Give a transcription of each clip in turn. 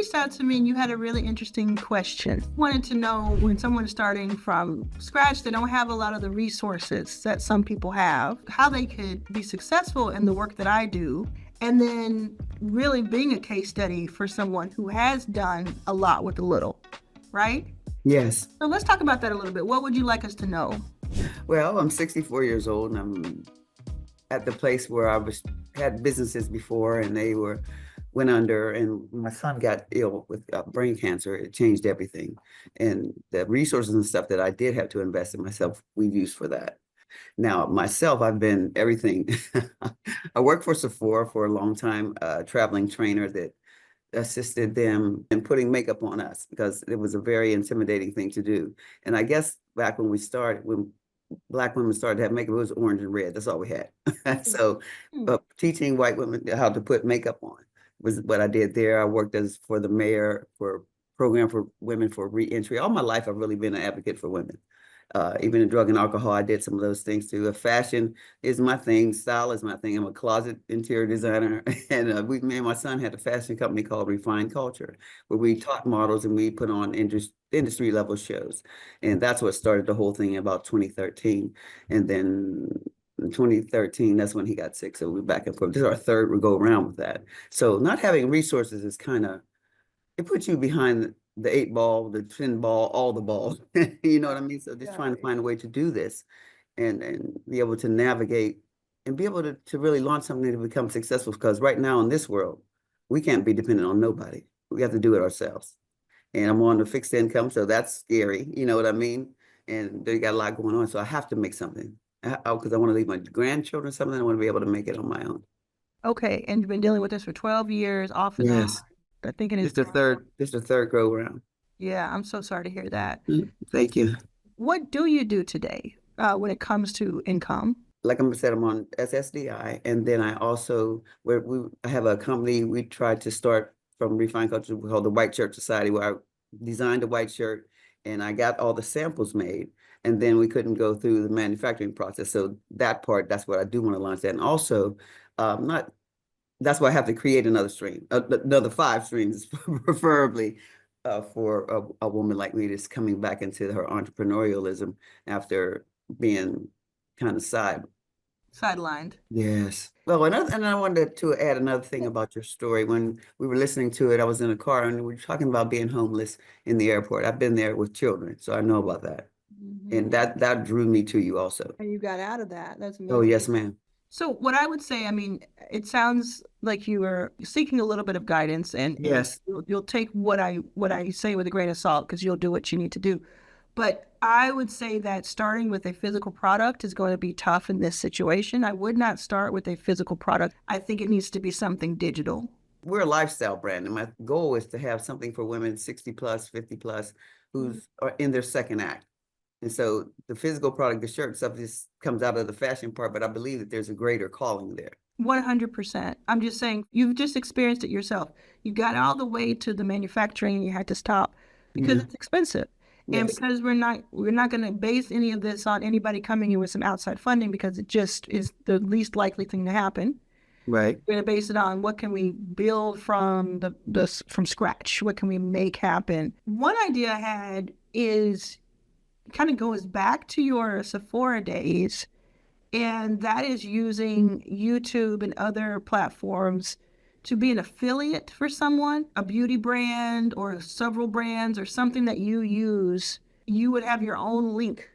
reached out to me and you had a really interesting question. Wanted to know, when someone is starting from scratch, they don't have a lot of the resources that some people have, how they could be successful in the work that I do, and then really being a case study for someone who has done a lot with a little, right? Yes. So let's talk about that a little bit. What would you like us to know? Well, I'm 64 years old, and I'm at the place where had businesses before, and they went under, and my son got ill with brain cancer. It changed everything, and the resources and stuff that I did have to invest in myself, we've used for that. Now, myself, I've been everything. I worked for Sephora for a long time, a traveling trainer that assisted them in putting makeup on us because it was a very intimidating thing to do. And I guess back when Black women started to have makeup, it was orange and red. That's all we had. So teaching white women how to put makeup on was what I did there. I worked for the mayor for program for women for reentry. All my life, I've really been an advocate for women. Even in drug and alcohol, I did some of those things too. Fashion is my thing. Style is my thing. I'm a closet interior designer. And me and my son had a fashion company called Refined Culture, where we taught models and we put on industry level shows. And that's what started the whole thing in about 2013. And then in 2013, that's when he got sick. So we're back and forth. This is our third go around with that. So not having resources is it puts you behind the 8 ball, the 10 ball, all the balls. You know what I mean? So just trying to find a way to do this and be able to navigate and be able to really launch something to become successful. Because right now in this world, we can't be dependent on nobody. We have to do it ourselves. And I'm on a fixed income, so that's scary. You know what I mean? And they got a lot going on. So I have to make something because I want to leave my grandchildren something. I want to be able to make it on my own. Okay, and you've been dealing with this for 12 years, off and on. Yes. I think it's the third go around. Yeah, I'm so sorry to hear that. Thank you. What do you do today when it comes to income? Like I said, I'm on SSDI, and then I also I have a company we tried to start from Refined Culture called the White Shirt Society, where I designed a white shirt and I got all the samples made, and then we couldn't go through the manufacturing process. So that's what I do want to launch that, and also not. That's why I have to create another stream, another 5 streams, preferably, for a woman like me that's coming back into her entrepreneurialism after being kind of Sidelined. Yes. Well, and I wanted to add another thing about your story. When we were listening to it, I was in a car and we were talking about being homeless in the airport. I've been there with children, so I know about that. And that drew me to you also. And you got out of that. That's amazing. Oh, yes, ma'am. So what I would say, I mean, it sounds like you were seeking a little bit of guidance, and yes, you'll take what I say with a grain of salt, because you'll do what you need to do. But I would say that starting with a physical product is going to be tough in this situation. I would not start with a physical product. I think it needs to be something digital. We're a lifestyle brand, and my goal is to have something for women 60 plus, 50 plus, who's are in their second act. And so the physical product, the shirt stuff, just comes out of the fashion part, but I believe that there's a greater calling there. 100%. I'm just saying, you've just experienced it yourself. You got all the way to the manufacturing and you had to stop because it's expensive. And because we're not going to base any of this on anybody coming in with some outside funding, because it just is the least likely thing to happen. Right. We're going to base it on what can we build from from scratch? What can we make happen? One idea I had is kind of goes back to your Sephora days, and that is using YouTube and other platforms to be an affiliate for someone, a beauty brand or several brands or something that you use. You would have your own link,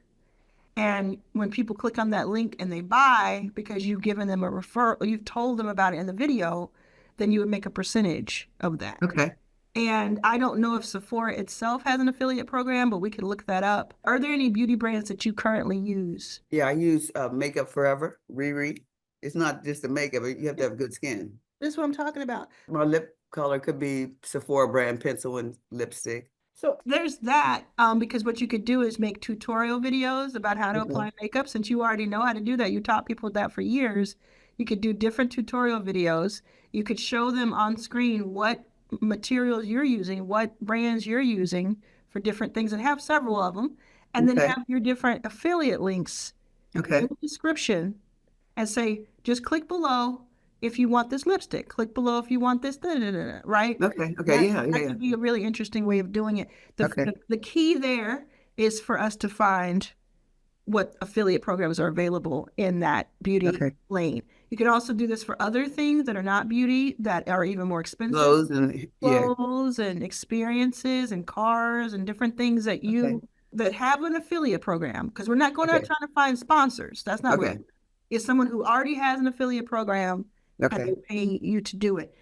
and when people click on that link and they buy because you've given them a referral, you've told them about it in the video, then you would make a percentage of that. Okay. And I don't know if Sephora itself has an affiliate program, but we could look that up. Are there any beauty brands that you currently use? Yeah, I use Makeup Forever, Riri. It's not just the makeup, you have to have good skin. This is what I'm talking about. My lip color could be Sephora brand pencil and lipstick. So there's that, because what you could do is make tutorial videos about how to apply makeup. Since you already know how to do that, you taught people that for years. You could do different tutorial videos. You could show them on screen what materials you're using, what brands you're using for different things, and have several of them, and then have your different affiliate links in the description and say, just click below if you want this lipstick. Click below if you want this, da, da, da, da, right? Okay. Okay. That Yeah. Yeah. that Yeah. could be a really interesting way of doing it. The, Okay. the key there is for us to find what affiliate programs are available in that beauty Okay. lane. You can also do this for other things that are not beauty that are even more expensive, Clothes and yeah. clothes and experiences and cars and different things that Okay. you that have an affiliate program, because we're not going out Okay. trying to find sponsors. That's not what Okay. it's someone who already has an affiliate program and Okay. they pay you to do it.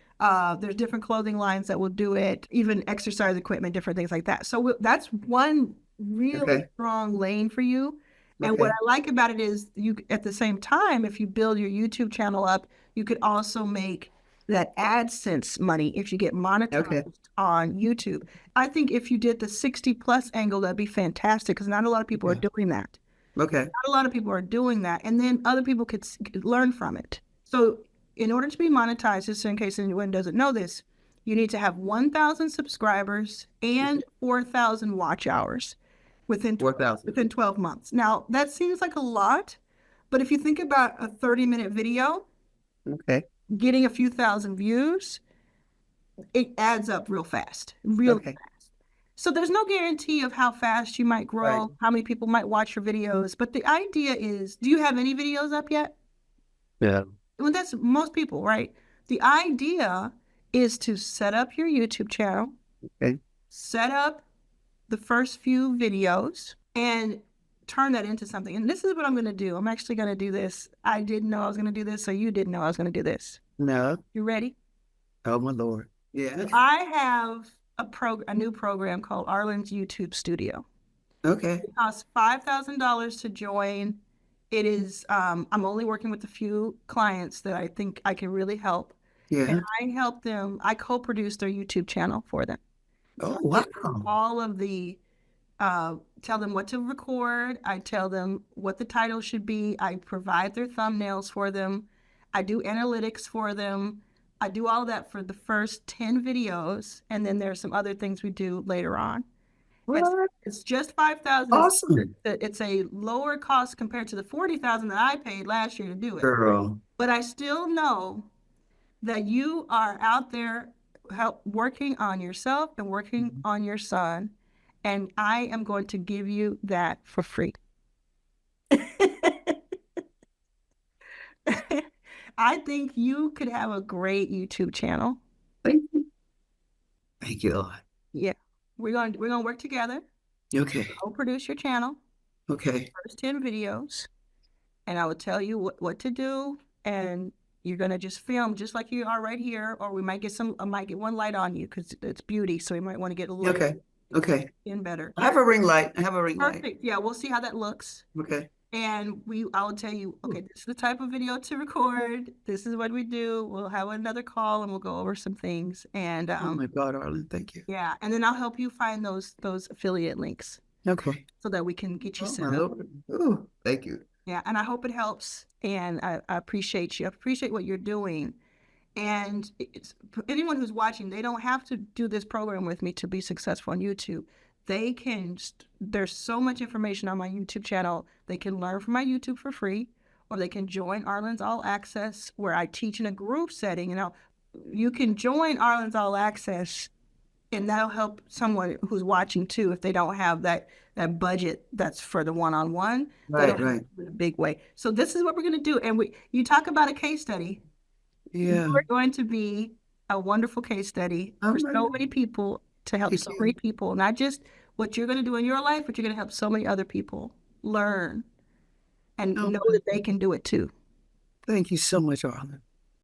There's different clothing lines that will do it, even exercise equipment, different things like that. So that's one really Okay. strong lane for you. And what Okay. I like about it is you, at the same time, if you build your YouTube channel up, you could also make that AdSense money if you get Okay. monetized on YouTube. I think if you did the 60 plus angle, that'd be fantastic, because not a lot of people are Yeah. doing that. Okay. Not a lot of people are doing that. And then other people could learn from it. So in order to be monetized, just in case anyone doesn't know this, you need to have 1,000 subscribers and 4,000 watch hours within 4,000. within 12 months. Now, that seems like a lot, but if you think about a 30-minute video, Okay. getting a few thousand views, it adds up real fast, really Okay. fast. So there's no guarantee of how fast you might Right. grow, how many people might watch your videos, but the idea is, do you have any videos up yet? Yeah. Well, that's most people, right? The idea is to set up your YouTube channel, Okay. set up the first few videos, and turn that into something. And this is what I'm going to do. I'm actually going to do this. I didn't know I was going to do this, so you didn't know I was going to do this. No. You ready? Oh my Lord. Yeah. I have a new program called Arlan's YouTube Studio. Okay. It costs $5,000 to join. It is, I'm only working with a few clients that I think I can really help. And Yeah. I help them, I co-produce their YouTube channel for them. So Oh I give them wow. all of the, tell them what to record. I tell them what the title should be. I provide their thumbnails for them. I do analytics for them. I do all that for the first 10 videos. And then there's some other things we do later on. What? It's just 5,000. Awesome. It's a lower cost compared to the 40,000 that I paid last year to do it. Girl. But I still know that you are out there working on yourself and working Mhm. on your son, and I am going to give you that for free. I think you could have a great YouTube channel. Thank you. Thank you, Lord. Yeah. We're gonna work together. Okay. I'll produce your channel, Okay. first 10 videos, and I will tell you what to do, and you're gonna just film just like you are right here, or we might get I might get one light on you because it's beauty, so you might want to get a little Okay. Okay. in better. I have a ring light. I have a ring light. Perfect. Yeah, we'll see how that looks. Okay. And I will tell you, okay, this is the type of video to record. This is what we do. We'll have another call and we'll go over some things. And Oh my God, Arlan, thank you. yeah, and then I'll help you find those affiliate links Okay. so that we can get you Oh set my up. Lord. Oh, thank you. Yeah, and I hope it helps. And I appreciate you. I appreciate what you're doing. And anyone who's watching, they don't have to do this program with me to be successful on YouTube. They can, there's so much information on my YouTube channel. They can learn from my YouTube for free, or they can join Arlan's All Access, where I teach in a group setting. You know, you can join Arlan's All Access, and that'll help someone who's watching too, if they don't have that budget that's for the one-on-one. Right, right. In a big way. So this is what we're going to do. And you talk about a case study. Yeah. You're going to be a wonderful case study Oh for my so God. many people, to help Thank so you. many people, not just what you're going to do in your life, but you're going to help so many other people learn and Oh know my that they can do it too. Thank you so much, Arlan.